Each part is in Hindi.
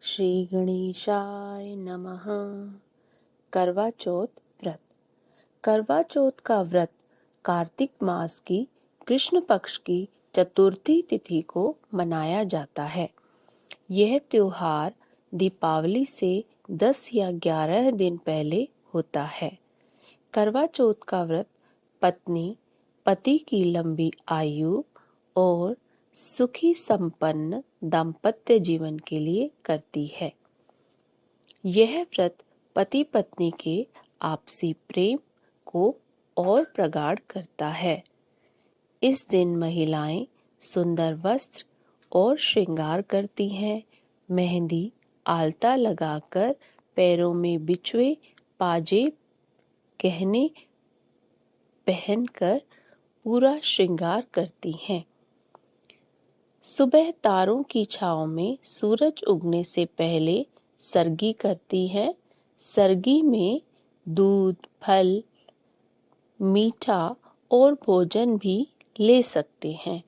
श्री गणेशाय नमः। करवा चौथ व्रत। करवा चौथ का व्रत कार्तिक मास की कृष्ण पक्ष की चतुर्थी तिथि को मनाया जाता है। यह त्योहार दीपावली से 10 या 11 दिन पहले होता है। करवा चौथ का व्रत पत्नी पति की लंबी आयु और सुखी संपन्न दाम्पत्य जीवन के लिए करती है। यह व्रत पति पत्नी के आपसी प्रेम को और प्रगाढ़ करता है। इस दिन महिलाएं सुंदर वस्त्र और श्रृंगार करती हैं। मेहंदी, आलता लगाकर पैरों में बिछुए, पाजे, गहने पहनकर पूरा श्रृंगार करती हैं। सुबह तारों की छांव में सूरज उगने से पहले सरगी करती हैं। सरगी में दूध, फल, मीठा और भोजन भी ले सकते हैं।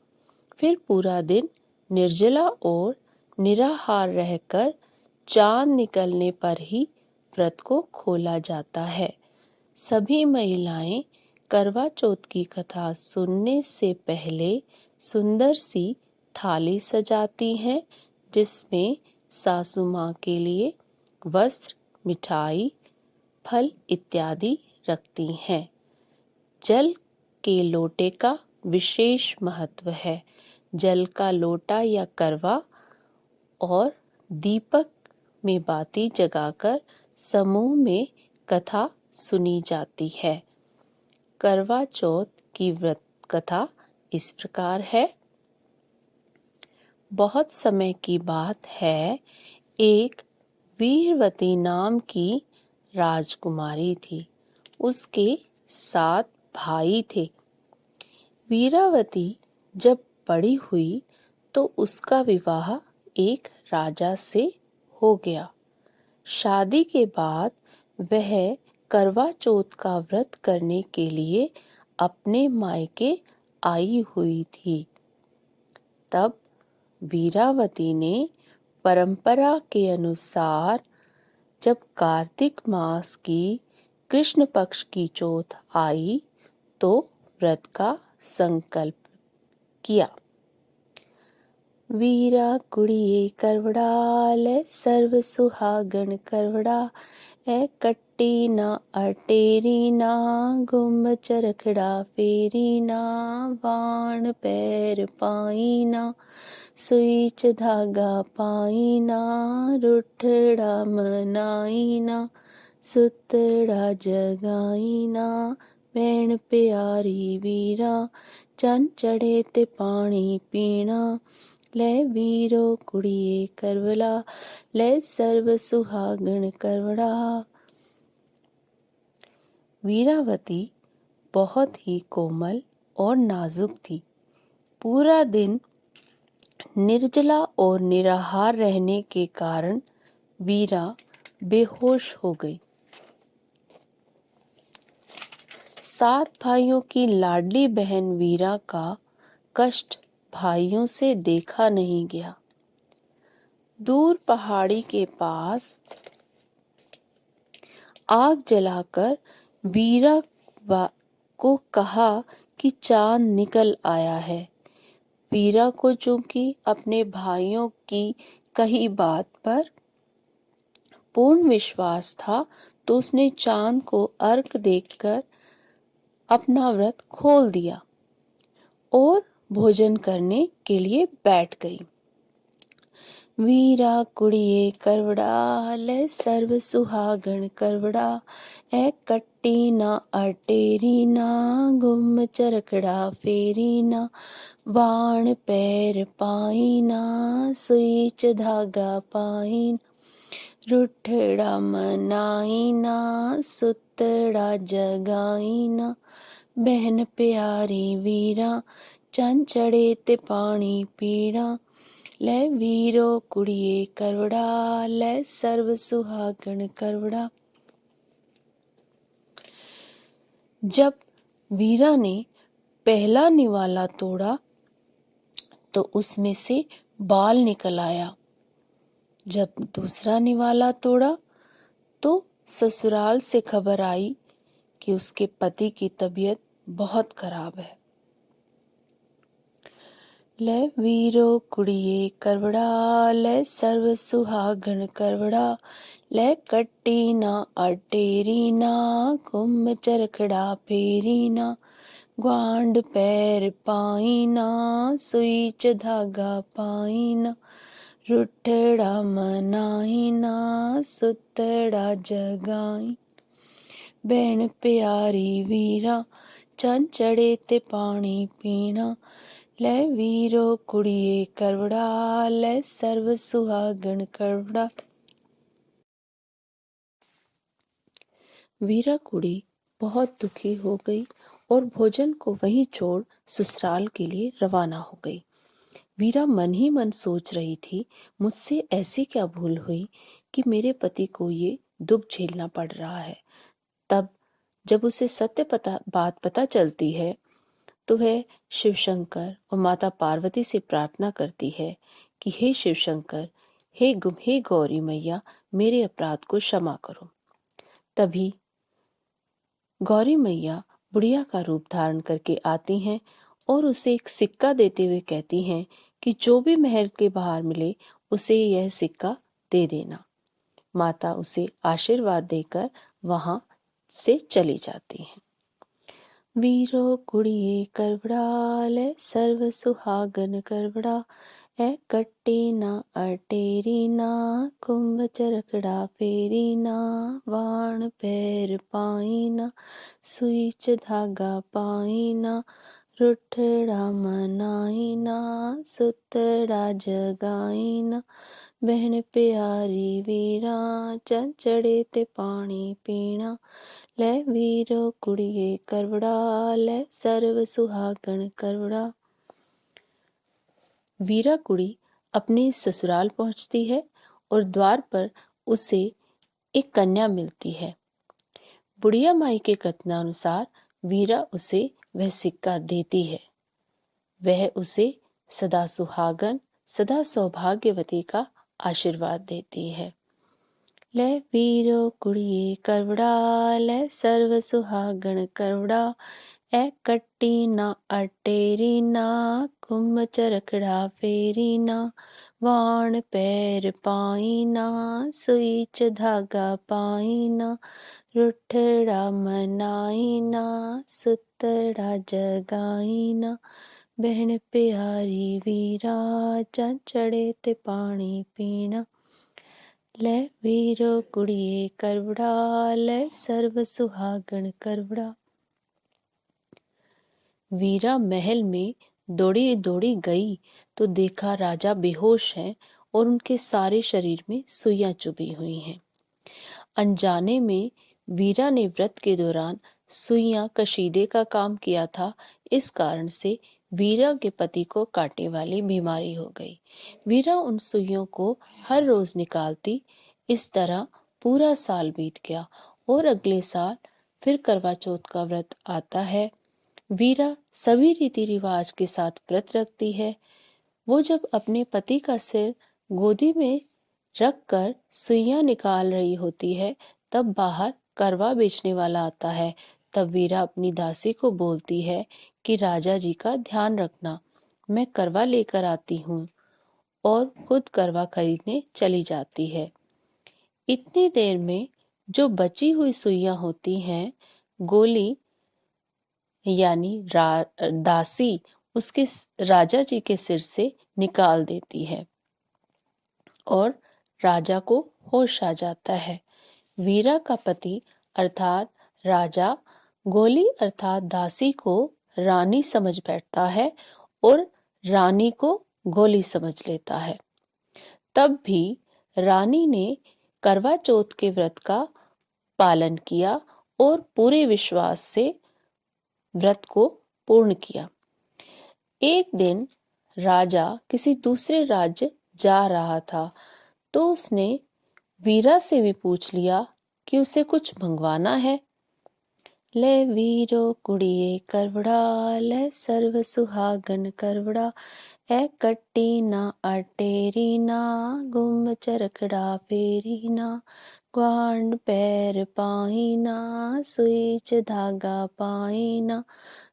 फिर पूरा दिन निर्जला और निराहार रहकर चांद निकलने पर ही व्रत को खोला जाता है। सभी महिलाएं करवा चौथ की कथा सुनने से पहले सुंदर सी थाली सजाती हैं, जिसमें सासू माँ के लिए वस्त्र, मिठाई, फल इत्यादि रखती हैं। जल के लोटे का विशेष महत्व है। जल का लोटा या करवा और दीपक में बाती जगाकर समूह में कथा सुनी जाती है। करवा चौथ की व्रत कथा इस प्रकार है। बहुत समय की बात है, एक वीरवती नाम की राजकुमारी थी। उसके 7 भाई थे। वीरावती जब बड़ी हुई तो उसका विवाह एक राजा से हो गया। शादी के बाद वह करवा चौथ का व्रत करने के लिए अपने मायके आई हुई थी। तब वीरावती ने परंपरा के अनुसार जब कार्तिक मास की कृष्ण पक्ष की चौथ आई तो व्रत का संकल्प किया। वीरा कुड़िए करवड़ा ले सर्व सुहागण करवड़ा, ए कट्टी ना अटेरी ना गुम चरखड़ा फेरी ना, बाण पैर पाई ना सुईच धागा पाई ना, रुठड़ा मनाई ना सुतड़ा जगाई ना, भैण प्यारी वीरा चन चढ़े ते पानी पीना, ले वीरो कुड़िए करवला ले सर्व सुहागण करवड़ा। वीरावती बहुत ही कोमल और नाजुक थी। पूरा दिन निर्जला और निराहार रहने के कारण वीरा बेहोश हो गई। 7 भाइयों की लाडली बहन वीरा का कष्ट भाइयों से देखा नहीं गया। दूर पहाड़ी के पास आग जलाकर वीरा को कहा कि चांद निकल आया है। वीरा को चूंकि अपने भाइयों की कही बात पर पूर्ण विश्वास था, तो उसने चांद को अर्घ देकर अपना व्रत खोल दिया और भोजन करने के लिए बैठ गई। वीरा कुड़िए करवड़ा ले सर्व सुहागण करवड़ा, ए कट्टी ना अटेरी ना गुम चरखड़ा फेरी ना, बाण पैर पाई ना सुईच धागा पाई ना, रुठड़ा मनाई ना सुतड़ा जगाई ना, बहन प्यारी वीरा चन चढ़े ते पानी पीना, ले वीरो कुड़िए करवड़ा ले सर्व सुहागण करवड़ा। जब वीरा ने पहला निवाला तोड़ा तो उसमें से बाल निकल आया। जब दूसरा निवाला तोड़ा तो ससुराल से खबर आई कि उसके पति की तबीयत बहुत खराब है। ले वीरो कुड़िए करवड़ा, ले सर्व सुहागन करवड़ा, ले कट्टी ना अटेरी ना, कुंभ चरखड़ा फेरी ना, ग्वांड पैर पाई ना, सुई च धागा पाई ना, रुठड़ा मनाई ना, सुतड़ा जगाई। भैन प्यारी वीरा, चंद चढ़े ते पानी पीना, ले वीरो कुड़िए करवड़ा, ले सर्व सुहागन करवड़ा। वीरा कुड़ी बहुत दुखी हो गई और भोजन को वहीं छोड़ ससुराल के लिए रवाना हो गई। वीरा मन ही मन सोच रही थी, मुझसे ऐसी क्या भूल हुई कि मेरे पति को ये दुख झेलना पड़ रहा है। तब जब उसे बात पता चलती है तो वह शिवशंकर और माता पार्वती से प्रार्थना करती है कि हे शिवशंकर, हे गौरी मैया, मेरे अपराध को क्षमा करो। तभी गौरी मैया बुढ़िया का रूप धारण करके आती हैं और उसे एक सिक्का देते हुए कहती हैं कि जो भी महल के बाहर मिले उसे यह सिक्का दे देना। माता उसे आशीर्वाद देकर वहां से चली जाती हैं। वीरो कुड़िए करवड़ा, ले सर्व सुहागन करवड़ा, ए कट्टी ना अटेरी ना, कुंभ चरखड़ा फेरी ना, वाण पैर पाई ना, सुई च धागा पाई ना, रुठड़ा मनाई ना, सुतड़ा जगाई ना, बहन प्यारी वीरा, चंद चढ़े ते पानी पीना, ले वीरो कुड़िए करवड़ा, ले सर्व सुहागन करवड़ा। वीरा कुड़ी अपने ससुराल पहुंचती है और द्वार पर उसे एक कन्या मिलती है। बुढ़िया माई के कथनानुसार वीरा उसे वह सिक्का देती है। वह उसे सदा सुहागन, सदा सौभाग्यवती का आशीर्वाद देती है। ले वीरो कुड़िए करवड़ा, ले सर्व सुहागन करवड़ा, ए कट्टी ना अटेरी ना, कुंभ चरखड़ा फेरी ना, वाण पैर पाई ना, सुई च धागा पाई ना, रुठड़ा मनाई ना, सुतड़ा जगाई ना, बहन प्यारी वीरा, चंद चढ़े ते पानी पीना, ले वीरो कुड़िए करवड़ा, ले सर्व सुहागन करवड़ा। वीरा महल में दौड़ी दौड़ी गई तो देखा राजा बेहोश हैं और उनके सारे शरीर में सुइयां चुभी हुई हैं। अनजाने में वीरा ने व्रत के दौरान सुइयां कशीदे का काम किया था। इस कारण से वीरा के पति को कांटे वाली बीमारी हो गई। वीरा उन सुइयों को हर रोज निकालती। इस तरह पूरा साल बीत गया और अगले साल फिर करवा चौथ का व्रत आता है। वीरा सभी रीति रिवाज के साथ व्रत रखती है। वो जब अपने पति का सिर गोदी में रखकर सुइयां निकाल रही होती है तब बाहर करवा बेचने वाला आता है। तब वीरा अपनी दासी को बोलती है कि राजा जी का ध्यान रखना, मैं करवा लेकर आती हूँ, और खुद करवा खरीदने चली जाती है। इतनी देर में जो बची हुई सुइयां होती हैं, गोली यानी दासी उसके राजा जी के सिर से निकाल देती है और राजा को होश आ जाता है। वीरा का पति अर्थात राजा गोली अर्थात दासी को रानी समझ बैठता है और रानी को गोली समझ लेता है। तब भी रानी ने करवा चौथ के व्रत का पालन किया और पूरे विश्वास से व्रत को पूर्ण किया। एक दिन राजा किसी दूसरे राज्य जा रहा था तो उसने वीरा से भी पूछ लिया कि उसे कुछ मंगवाना है। ले वीरो कुड़िए करवड़ा, ले सर्व सुहागन करवड़ा, ए कट्टी ना अटेरी ना, गुम चरखड़ा फेरी ना, ग्वांड पैर पाई ना, सुई च धागा पाई ना,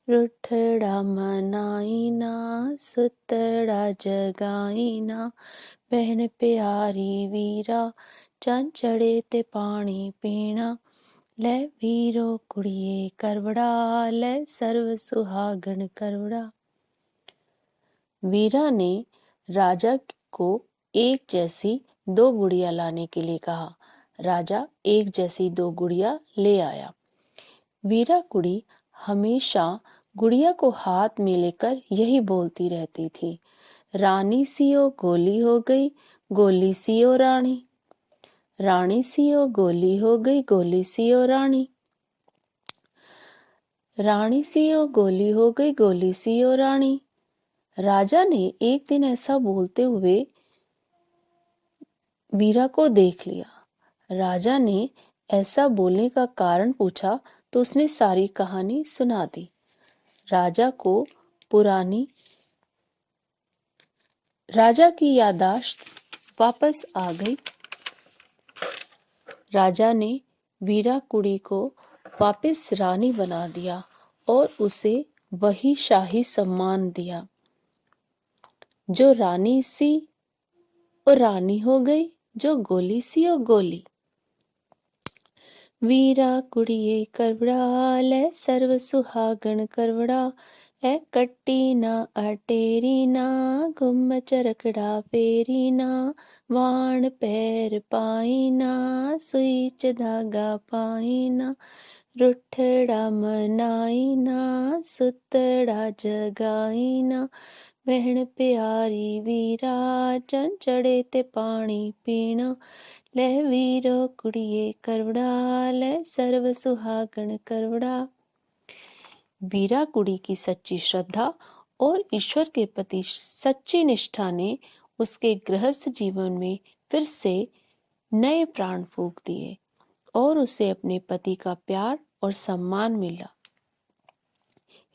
रुठड़ा मनाई ना, सुतड़ा जगाई ना, बहन प्यारी वीरा, चंद चढ़े ते पानी पीना, ले वीरो कुड़िए करवड़ा, ले सर्व सुहागन करवड़ा। वीरा ने राजा को एक जैसी 2 गुड़िया लाने के लिए कहा। राजा एक जैसी 2 गुड़िया ले आया। वीरा कुड़ी हमेशा गुड़िया को हाथ में लेकर यही बोलती रहती थी, रानी सियो गोली हो गई, गोली सियो रानी, रानी सियो गोली हो गई, गोली सियो रानी, रानी सियो गोली हो गई, गोली सियो रानी। राजा ने एक दिन ऐसा बोलते हुए वीरा को देख लिया। राजा ने ऐसा बोलने का कारण पूछा तो उसने सारी कहानी सुना दी। राजा की याददाश्त वापस आ गई। राजा ने वीरा कुड़ी को वापस रानी बना दिया और उसे वही शाही सम्मान दिया। जो रानी सी और रानी हो गई, जो गोली सी और गोली। वीरा कुड़िए करवड़ा, ले सर्व सुहागन करवड़ा, ए कट्टी ना अटेरी ना, गुम चरखड़ा फेरी ना, वाण पैर पाई ना, सुई च धागा पाई ना, रुठड़ा मनाई ना, सुतड़ा जगाई ना, बहन प्यारी वीरा, चंद चढ़े ते पानी पीना, ले वीरो कुड़िए करवड़ा, ले सर्व सुहागन करवड़ा। वीरा कुड़ी की सच्ची श्रद्धा और ईश्वर के प्रति सच्ची निष्ठा ने उसके गृहस्थ जीवन में फिर से नए प्राण फूंक दिए और उसे अपने पति का प्यार और सम्मान मिला।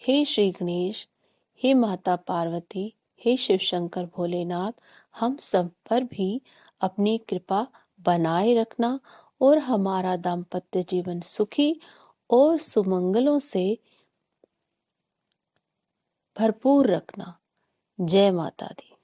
हे श्री गणेश, हे माता पार्वती, हे शिव शंकर भोलेनाथ, हम सब पर भी अपनी कृपा बनाए रखना और हमारा दाम्पत्य जीवन सुखी और सुमंगलों से भरपूर रखना। जय माता दी।